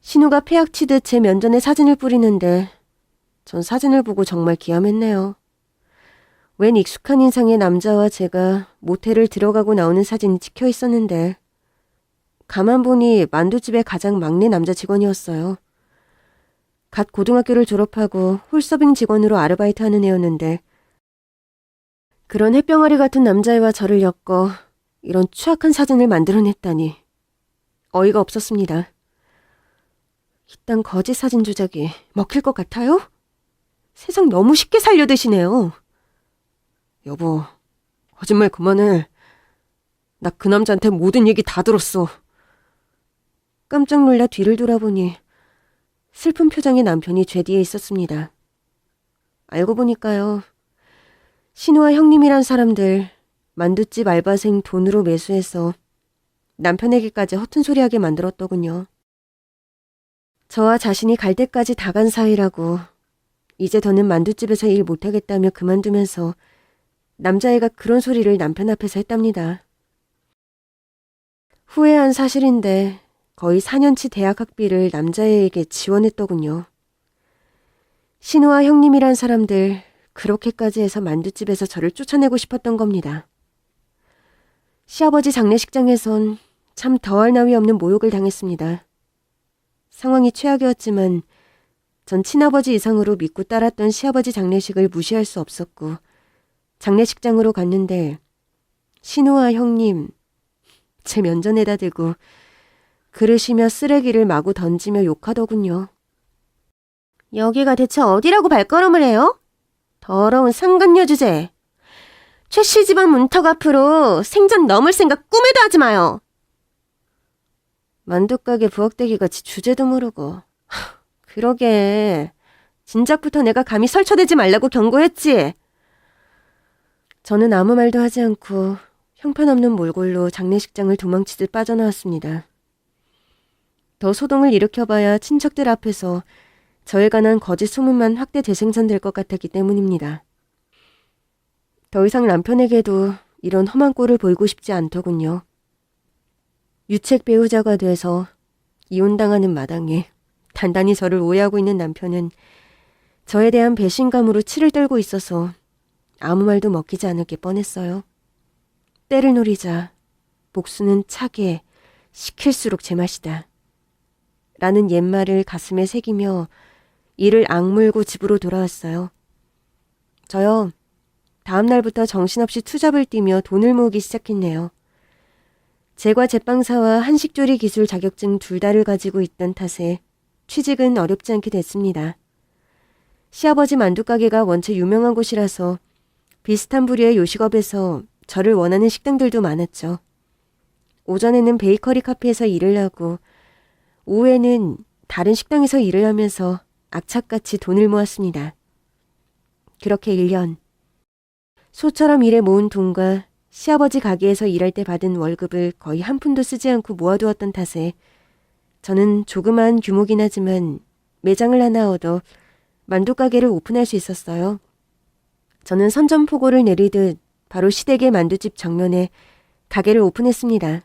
신우가 폐악치듯 제 면전에 사진을 뿌리는데 전 사진을 보고 정말 기함했네요. 웬 익숙한 인상의 남자와 제가 모텔을 들어가고 나오는 사진이 찍혀 있었는데 가만 보니 만두집의 가장 막내 남자 직원이었어요. 갓 고등학교를 졸업하고 홀서빙 직원으로 아르바이트하는 애였는데 그런 햇병아리 같은 남자애와 저를 엮어 이런 추악한 사진을 만들어냈다니 어이가 없었습니다. 이딴 거짓 사진 조작이 먹힐 것 같아요? 세상 너무 쉽게 살려드시네요. 여보, 거짓말 그만해. 나 그 남자한테 모든 얘기 다 들었어. 깜짝 놀라 뒤를 돌아보니 슬픈 표정의 남편이 제 뒤에 있었습니다. 알고 보니까요. 신우와 형님이란 사람들 만두집 알바생 돈으로 매수해서 남편에게까지 허튼 소리하게 만들었더군요. 저와 자신이 갈 때까지 다 간 사이라고 이제 더는 만두집에서 일 못하겠다며 그만두면서 남자애가 그런 소리를 남편 앞에서 했답니다. 후회한 사실인데 거의 4년치 대학 학비를 남자애에게 지원했더군요. 신우와 형님이란 사람들 그렇게까지 해서 만두집에서 저를 쫓아내고 싶었던 겁니다. 시아버지 장례식장에선 참 더할 나위 없는 모욕을 당했습니다. 상황이 최악이었지만 전 친아버지 이상으로 믿고 따랐던 시아버지 장례식을 무시할 수 없었고 장례식장으로 갔는데 신우와 형님 제 면전에다 대고 그릇이며 쓰레기를 마구 던지며 욕하더군요. 여기가 대체 어디라고 발걸음을 해요? 더러운 상간녀 주제. 최씨 집안 문턱 앞으로 생전 넘을 생각 꿈에도 하지 마요. 만두가게 부엌대기같이 주제도 모르고. 그러게. 진작부터 내가 감히 설쳐대지 말라고 경고했지. 저는 아무 말도 하지 않고 형편없는 몰골로 장례식장을 도망치듯 빠져나왔습니다. 더 소동을 일으켜봐야 친척들 앞에서 저에 관한 거짓 소문만 확대 재생산될 것 같았기 때문입니다. 더 이상 남편에게도 이런 험한 꼴을 보이고 싶지 않더군요. 유책 배우자가 돼서 이혼당하는 마당에 단단히 저를 오해하고 있는 남편은 저에 대한 배신감으로 치를 떨고 있어서 아무 말도 먹히지 않을 게 뻔했어요. 때를 노리자 복수는 차게 시킬수록 제맛이다. 라는 옛말을 가슴에 새기며 이를 악물고 집으로 돌아왔어요. 저요. 다음 날부터 정신없이 투잡을 뛰며 돈을 모으기 시작했네요. 제과 제빵사와 한식조리 기술 자격증 둘 다를 가지고 있던 탓에 취직은 어렵지 않게 됐습니다. 시아버지 만두가게가 원체 유명한 곳이라서 비슷한 부류의 요식업에서 저를 원하는 식당들도 많았죠. 오전에는 베이커리 카페에서 일을 하고 오후에는 다른 식당에서 일을 하면서 악착같이 돈을 모았습니다. 그렇게 1년. 소처럼 일해 모은 돈과 시아버지 가게에서 일할 때 받은 월급을 거의 한 푼도 쓰지 않고 모아두었던 탓에 저는 조그마한 규모긴 하지만 매장을 하나 얻어 만두가게를 오픈할 수 있었어요. 저는 선전포고를 내리듯 바로 시댁의 만두집 정면에 가게를 오픈했습니다.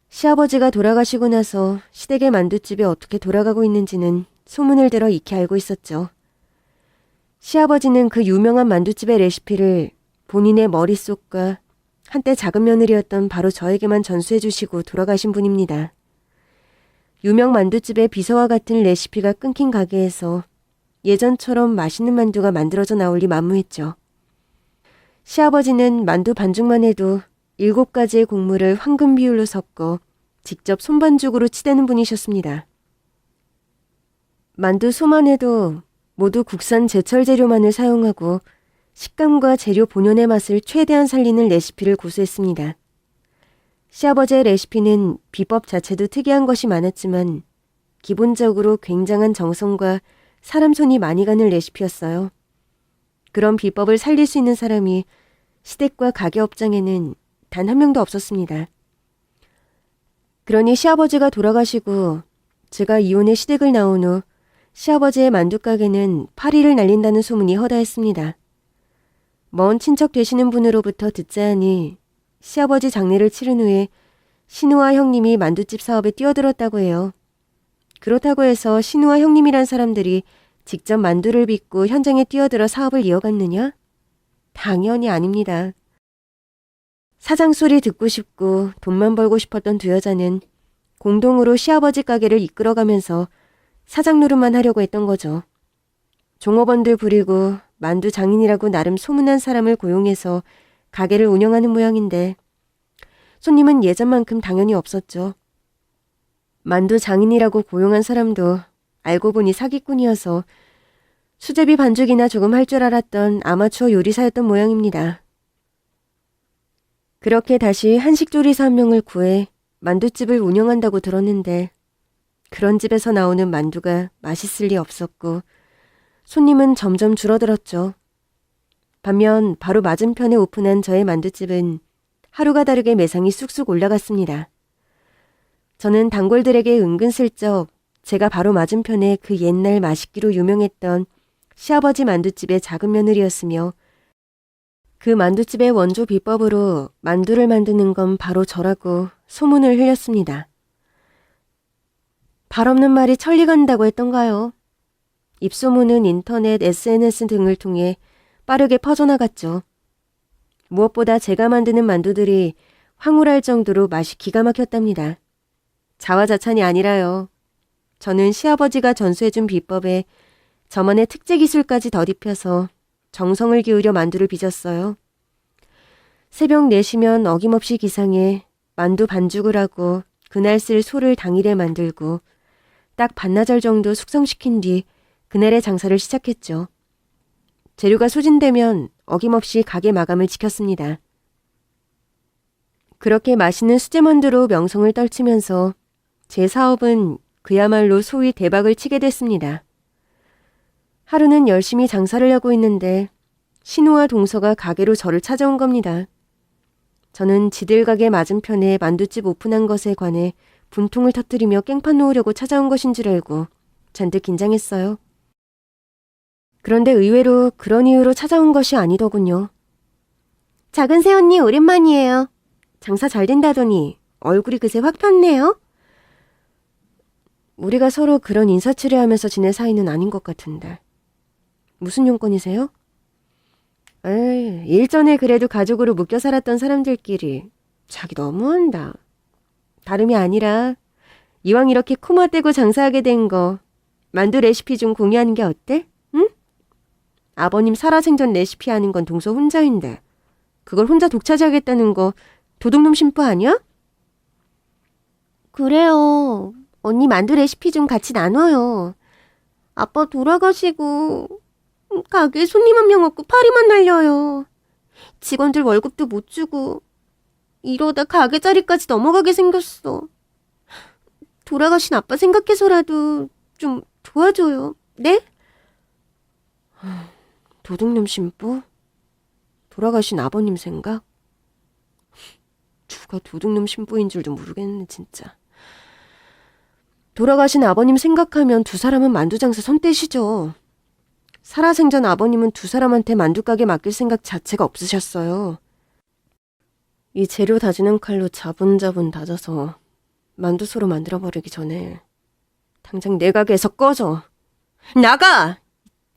시아버지가 돌아가시고 나서 시댁의 만두집이 어떻게 돌아가고 있는지는 소문을 들어 익히 알고 있었죠. 시아버지는 그 유명한 만두집의 레시피를 본인의 머릿속과 한때 작은 며느리였던 바로 저에게만 전수해 주시고 돌아가신 분입니다. 유명 만두집의 비서와 같은 레시피가 끊긴 가게에서 예전처럼 맛있는 만두가 만들어져 나올 리 만무했죠. 시아버지는 만두 반죽만 해도 7가지의 곡물을 황금 비율로 섞어 직접 손반죽으로 치대는 분이셨습니다. 만두 소만 해도 모두 국산 제철 재료만을 사용하고 식감과 재료 본연의 맛을 최대한 살리는 레시피를 고수했습니다. 시아버지의 레시피는 비법 자체도 특이한 것이 많았지만 기본적으로 굉장한 정성과 사람 손이 많이 가는 레시피였어요. 그런 비법을 살릴 수 있는 사람이 시댁과 가게 업장에는 단 한 명도 없었습니다. 그러니 시아버지가 돌아가시고 제가 이혼해 시댁을 나온 후 시아버지의 만두가게는 파리를 날린다는 소문이 허다했습니다. 먼 친척 되시는 분으로부터 듣자 하니 시아버지 장례를 치른 후에 신우와 형님이 만두집 사업에 뛰어들었다고 해요. 그렇다고 해서 신우와 형님이란 사람들이 직접 만두를 빚고 현장에 뛰어들어 사업을 이어갔느냐? 당연히 아닙니다. 사장 소리 듣고 싶고 돈만 벌고 싶었던 두 여자는 공동으로 시아버지 가게를 이끌어가면서 사장 노릇만 하려고 했던 거죠. 종업원들 부리고 만두 장인이라고 나름 소문난 사람을 고용해서 가게를 운영하는 모양인데 손님은 예전만큼 당연히 없었죠. 만두 장인이라고 고용한 사람도 알고 보니 사기꾼이어서 수제비 반죽이나 조금 할 줄 알았던 아마추어 요리사였던 모양입니다. 그렇게 다시 한식조리사 한 명을 구해 만두집을 운영한다고 들었는데 그런 집에서 나오는 만두가 맛있을 리 없었고 손님은 점점 줄어들었죠. 반면 바로 맞은편에 오픈한 저의 만두집은 하루가 다르게 매상이 쑥쑥 올라갔습니다. 저는 단골들에게 은근슬쩍 제가 바로 맞은편에 그 옛날 맛있기로 유명했던 시아버지 만두집의 작은 며느리였으며 그 만두집의 원조 비법으로 만두를 만드는 건 바로 저라고 소문을 흘렸습니다. 발 없는 말이 천리 간다고 했던가요? 입소문은 인터넷, SNS 등을 통해 빠르게 퍼져나갔죠. 무엇보다 제가 만드는 만두들이 황홀할 정도로 맛이 기가 막혔답니다. 자화자찬이 아니라요. 저는 시아버지가 전수해준 비법에 저만의 특제 기술까지 덧입혀서 정성을 기울여 만두를 빚었어요. 새벽 4시면 어김없이 기상해 만두 반죽을 하고 그날 쓸 소를 당일에 만들고 딱 반나절 정도 숙성시킨 뒤 그날의 장사를 시작했죠. 재료가 소진되면 어김없이 가게 마감을 지켰습니다. 그렇게 맛있는 수제만두로 명성을 떨치면서 제 사업은 그야말로 소위 대박을 치게 됐습니다. 하루는 열심히 장사를 하고 있는데 신우와 동서가 가게로 저를 찾아온 겁니다. 저는 지들 가게 맞은편에 만두집 오픈한 것에 관해 분통을 터뜨리며 깽판 놓으려고 찾아온 것인 줄 알고 잔뜩 긴장했어요. 그런데 의외로 그런 이유로 찾아온 것이 아니더군요. 작은 새언니 오랜만이에요. 장사 잘 된다더니 얼굴이 그새 확 폈네요. 우리가 서로 그런 인사치레하면서 지낼 사이는 아닌 것 같은데. 무슨 용건이세요? 에이, 일전에 그래도 가족으로 묶여 살았던 사람들끼리 자기 너무한다. 다름이 아니라 이왕 이렇게 코마 떼고 장사하게 된 거 만두 레시피 좀 공유하는 게 어때? 응? 아버님 살아생전 레시피 하는 건 동서 혼자인데 그걸 혼자 독차지하겠다는 거 도둑놈 심부 아니야? 그래요. 언니 만두 레시피 좀 같이 나눠요. 아빠 돌아가시고 가게에 손님 한 명 없고 파리만 날려요. 직원들 월급도 못 주고 이러다 가게 자리까지 넘어가게 생겼어. 돌아가신 아빠 생각해서라도 좀 도와줘요. 네? 도둑놈 신부? 돌아가신 아버님 생각? 누가 도둑놈 신부인 줄도 모르겠네 진짜. 돌아가신 아버님 생각하면 두 사람은 만두장사 손 떼시죠. 살아생전 아버님은 두 사람한테 만두가게 맡길 생각 자체가 없으셨어요. 이 재료 다지는 칼로 자분자분 다져서 만두소로 만들어버리기 전에 당장 내 가게에서 꺼져. 나가!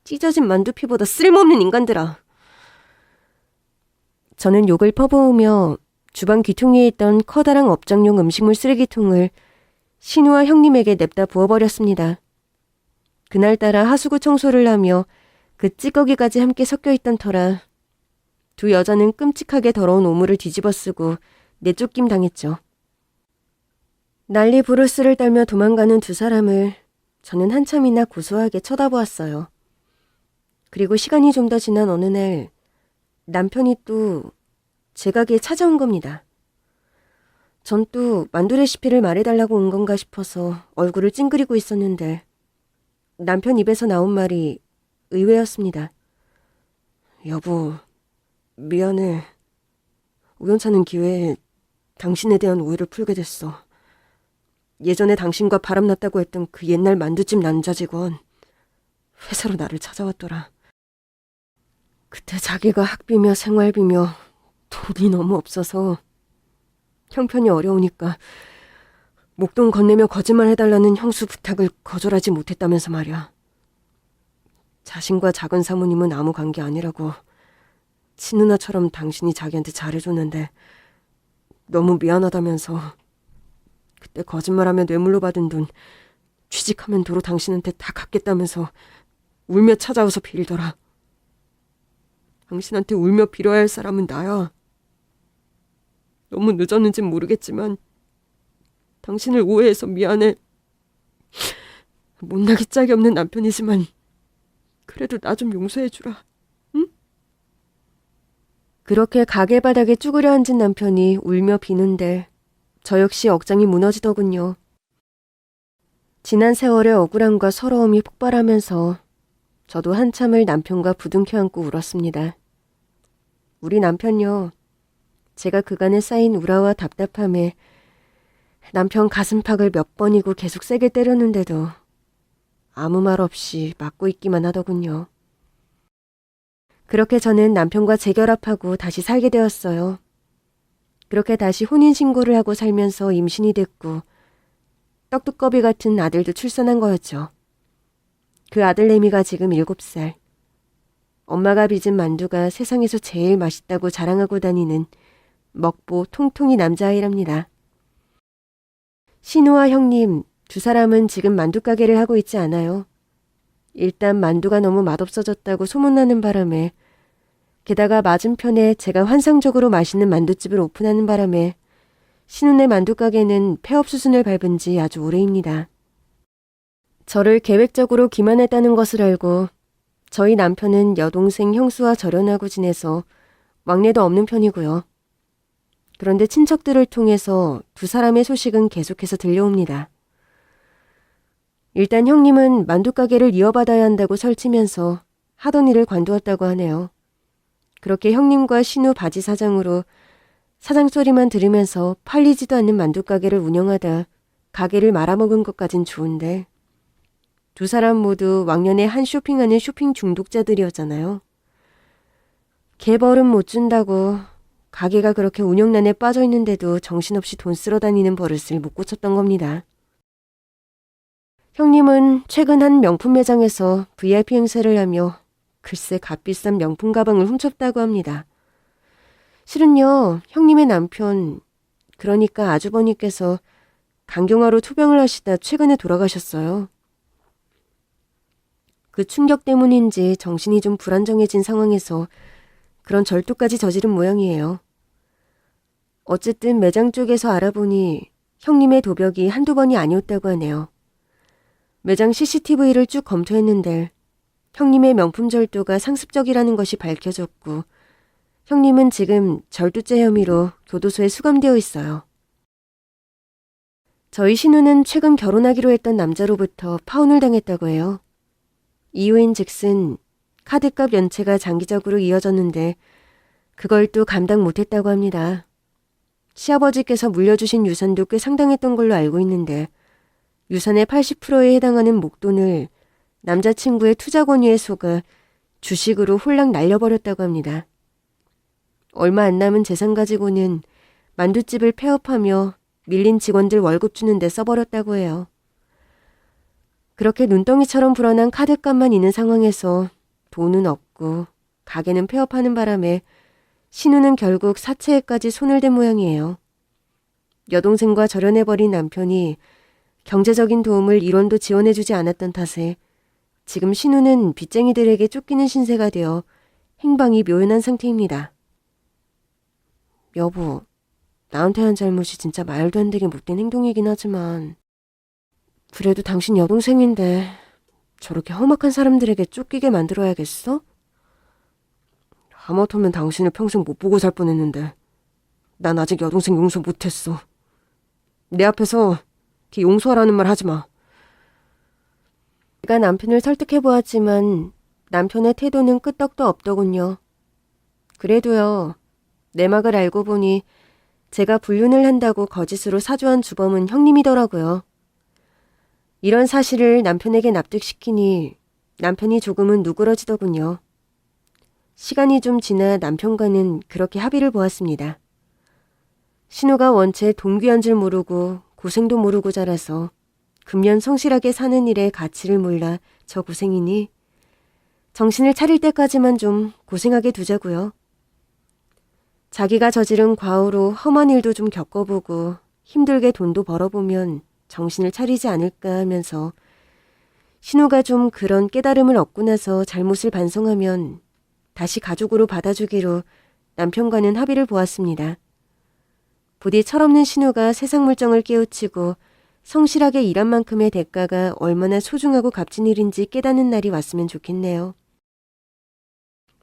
찢어진 만두피보다 쓸모없는 인간들아. 저는 욕을 퍼부으며 주방 귀퉁이에 있던 커다란 업장용 음식물 쓰레기통을 신우와 형님에게 냅다 부어버렸습니다. 그날따라 하수구 청소를 하며 그 찌꺼기까지 함께 섞여있던 터라 두 여자는 끔찍하게 더러운 오물을 뒤집어쓰고 내쫓김 당했죠. 난리 부르스를 떨며 도망가는 두 사람을 저는 한참이나 고소하게 쳐다보았어요. 그리고 시간이 좀 더 지난 어느 날 남편이 또 제 가게에 찾아온 겁니다. 전 또 만두 레시피를 말해달라고 온 건가 싶어서 얼굴을 찡그리고 있었는데 남편 입에서 나온 말이 의외였습니다. 여보, 미안해. 우연찮은 기회에 당신에 대한 오해를 풀게 됐어. 예전에 당신과 바람났다고 했던 그 옛날 만두집 남자 직원 회사로 나를 찾아왔더라. 그때 자기가 학비며 생활비며 돈이 너무 없어서 형편이 어려우니까 목돈 건네며 거짓말 해달라는 형수 부탁을 거절하지 못했다면서 말이야. 자신과 작은 사모님은 아무 관계 아니라고 친누나처럼 당신이 자기한테 잘해줬는데 너무 미안하다면서 그때 거짓말하며 뇌물로 받은 돈 취직하면 도로 당신한테 다 갚겠다면서 울며 찾아와서 빌더라. 당신한테 울며 빌어야 할 사람은 나야. 너무 늦었는진 모르겠지만 당신을 오해해서 미안해. 못나기 짝이 없는 남편이지만 그래도 나 좀 용서해주라. 응? 그렇게 가게 바닥에 쭈그려 앉은 남편이 울며 비는데 저 역시 억장이 무너지더군요. 지난 세월의 억울함과 서러움이 폭발하면서 저도 한참을 남편과 부둥켜 안고 울었습니다. 우리 남편요. 제가 그간에 쌓인 우라와 답답함에 남편 가슴팍을 몇 번이고 계속 세게 때렸는데도 아무 말 없이 맞고 있기만 하더군요. 그렇게 저는 남편과 재결합하고 다시 살게 되었어요. 그렇게 다시 혼인신고를 하고 살면서 임신이 됐고 떡두꺼비 같은 아들도 출산한 거였죠. 그 아들내미가 지금 7살. 엄마가 빚은 만두가 세상에서 제일 맛있다고 자랑하고 다니는 먹보 통통이 남자아이랍니다. 신우와 형님 두 사람은 지금 만두 가게를 하고 있지 않아요. 일단 만두가 너무 맛없어졌다고 소문나는 바람에 게다가 맞은편에 제가 환상적으로 맛있는 만두집을 오픈하는 바람에 신우네 만두 가게는 폐업 수순을 밟은 지 아주 오래입니다. 저를 계획적으로 기만했다는 것을 알고 저희 남편은 여동생 형수와 절연하고 지내서 왕래도 없는 편이고요. 그런데 친척들을 통해서 두 사람의 소식은 계속해서 들려옵니다. 일단 형님은 만두 가게를 이어받아야 한다고 설치면서 하던 일을 관두었다고 하네요. 그렇게 형님과 신우 바지 사장으로 사장 소리만 들으면서 팔리지도 않는 만두 가게를 운영하다 가게를 말아먹은 것까진 좋은데 두 사람 모두 왕년에 한 쇼핑하는 쇼핑 중독자들이었잖아요. 개벌은 못 준다고 가게가 그렇게 운영난에 빠져 있는데도 정신없이 돈 쓸어 다니는 버릇을 못 고쳤던 겁니다. 형님은 최근 한 명품 매장에서 VIP 행사를 하며 글쎄 값비싼 명품 가방을 훔쳤다고 합니다. 실은요, 형님의 남편, 그러니까 아주버님께서 간경화로 투병을 하시다 최근에 돌아가셨어요. 그 충격 때문인지 정신이 좀 불안정해진 상황에서 그런 절도까지 저지른 모양이에요. 어쨌든 매장 쪽에서 알아보니 형님의 도벽이 한두 번이 아니었다고 하네요. 매장 CCTV를 쭉 검토했는데 형님의 명품 절도가 상습적이라는 것이 밝혀졌고 형님은 지금 절도죄 혐의로 교도소에 수감되어 있어요. 저희 신우는 최근 결혼하기로 했던 남자로부터 파혼을 당했다고 해요. 이유인 즉슨 카드값 연체가 장기적으로 이어졌는데 그걸 또 감당 못했다고 합니다. 시아버지께서 물려주신 유산도 꽤 상당했던 걸로 알고 있는데 유산의 80%에 해당하는 목돈을 남자친구의 투자 권유에 속아 주식으로 홀랑 날려버렸다고 합니다. 얼마 안 남은 재산 가지고는 만두집을 폐업하며 밀린 직원들 월급 주는데 써버렸다고 해요. 그렇게 눈덩이처럼 불어난 카드값만 있는 상황에서 돈은 없고 가게는 폐업하는 바람에 신우는 결국 사채에까지 손을 댄 모양이에요. 여동생과 절연해버린 남편이 경제적인 도움을 1원도 지원해주지 않았던 탓에 지금 신우는 빚쟁이들에게 쫓기는 신세가 되어 행방이 묘연한 상태입니다. 여보, 나한테 한 잘못이 진짜 말도 안 되게 못된 행동이긴 하지만 그래도 당신 여동생인데 저렇게 험악한 사람들에게 쫓기게 만들어야겠어? 하마터면 당신을 평생 못 보고 살 뻔했는데 난 아직 여동생 용서 못했어. 내 앞에서 걔 용서하라는 말 하지 마. 제가 남편을 설득해보았지만 남편의 태도는 끄떡도 없더군요. 그래도요, 내막을 알고 보니 제가 불륜을 한다고 거짓으로 사주한 주범은 형님이더라고요. 이런 사실을 남편에게 납득시키니 남편이 조금은 누그러지더군요. 시간이 좀 지나 남편과는 그렇게 합의를 보았습니다. 신우가 원체 동귀한 줄 모르고 고생도 모르고 자라서 금년 성실하게 사는 일에 가치를 몰라 저 고생이니 정신을 차릴 때까지만 좀 고생하게 두자고요. 자기가 저지른 과오로 험한 일도 좀 겪어보고 힘들게 돈도 벌어보면 정신을 차리지 않을까 하면서 신우가 좀 그런 깨달음을 얻고 나서 잘못을 반성하면 다시 가족으로 받아주기로 남편과는 합의를 보았습니다. 부디 철없는 신우가 세상 물정을 깨우치고 성실하게 일한 만큼의 대가가 얼마나 소중하고 값진 일인지 깨닫는 날이 왔으면 좋겠네요.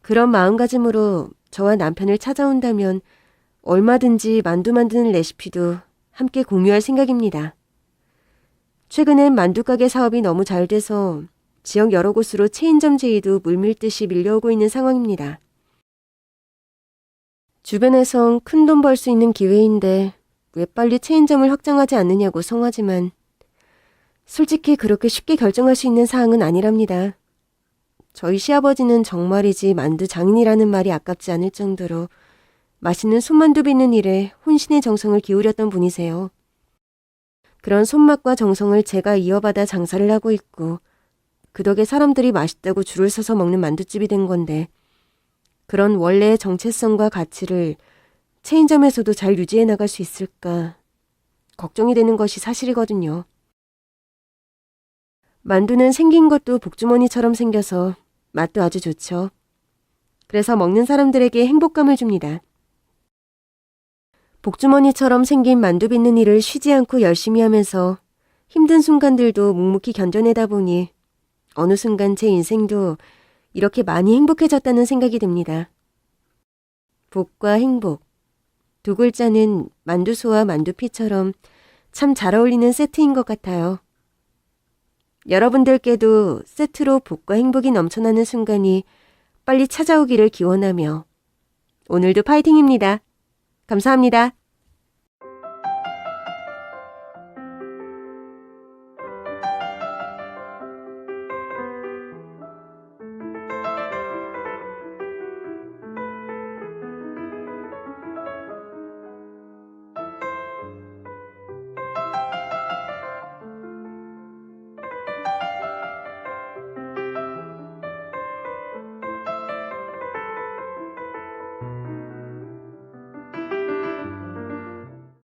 그런 마음가짐으로 저와 남편을 찾아온다면 얼마든지 만두 만드는 레시피도 함께 공유할 생각입니다. 최근엔 만두가게 사업이 너무 잘 돼서 지역 여러 곳으로 체인점 제의도 물밀듯이 밀려오고 있는 상황입니다. 주변에선 큰돈 벌 수 있는 기회인데 왜 빨리 체인점을 확장하지 않느냐고 성하지만 솔직히 그렇게 쉽게 결정할 수 있는 사항은 아니랍니다. 저희 시아버지는 정말이지 만두 장인이라는 말이 아깝지 않을 정도로 맛있는 손만두 빚는 일에 혼신의 정성을 기울였던 분이세요. 그런 손맛과 정성을 제가 이어받아 장사를 하고 있고 그 덕에 사람들이 맛있다고 줄을 서서 먹는 만두집이 된 건데 그런 원래의 정체성과 가치를 체인점에서도 잘 유지해 나갈 수 있을까 걱정이 되는 것이 사실이거든요. 만두는 생긴 것도 복주머니처럼 생겨서 맛도 아주 좋죠. 그래서 먹는 사람들에게 행복감을 줍니다. 복주머니처럼 생긴 만두 빚는 일을 쉬지 않고 열심히 하면서 힘든 순간들도 묵묵히 견뎌내다 보니 어느 순간 제 인생도 이렇게 많이 행복해졌다는 생각이 듭니다. 복과 행복. 두 글자는 만두소와 만두피처럼 참 잘 어울리는 세트인 것 같아요. 여러분들께도 세트로 복과 행복이 넘쳐나는 순간이 빨리 찾아오기를 기원하며 오늘도 파이팅입니다. 감사합니다.